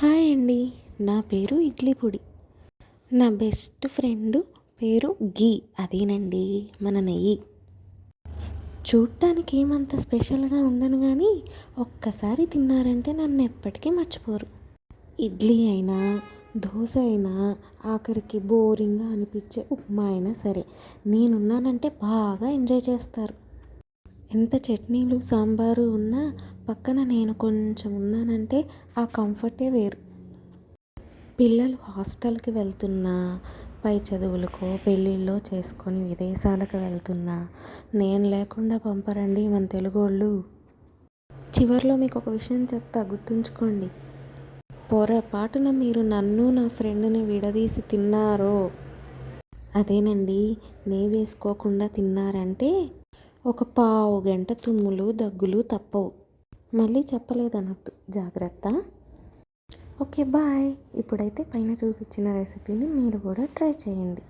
Hi అండి. నా పేరు ఇడ్లీ పొడి. నా బెస్ట్ ఫ్రెండ్ పేరు గీ. అదేనండి మన నెయ్యి. చూడటానికి ఏమంత స్పెషల్గా ఉండను కానీ ఒక్కసారి తిన్నారంటే నన్ను ఎప్పటికీ మర్చిపోరు. ఇడ్లీ అయినా, దోశ అయినా, ఆఖరికి బోరింగ్గా అనిపించే ఉప్మా అయినా సరే నేనున్నానంటే బాగా ఎంజాయ్ చేస్తారు. ఎంత చట్నీలు సాంబారు ఉన్నా పక్కన నేను కొంచెం ఉన్నానంటే ఆ కంఫర్టే వేరు. పిల్లలు హాస్టల్కి వెళ్తున్నా, పై చదువులకో పెళ్ళిళ్ళో చేసుకొని విదేశాలకు వెళ్తున్నా నేను లేకుండా పంపరండి మన తెలుగోళ్ళు. చివరిలో మీకు ఒక విషయం చెప్తా, గుర్తుంచుకోండి. పొరపాటున మీరు నన్ను నా ఫ్రెండ్ని విడదీసి తిన్నారో, అదేనండి నెయ్యి వేసుకోకుండా తిన్నారంటే ఒక పావు గంట తుమ్ములు దగ్గులు తప్పవు. మళ్ళీ చెప్పలేదనొద్దు, జాగ్రత్త. Okay bye. ఇప్పుడైతే పైన చూపించిన రెసిపీని మీరు కూడా ట్రై చేయండి.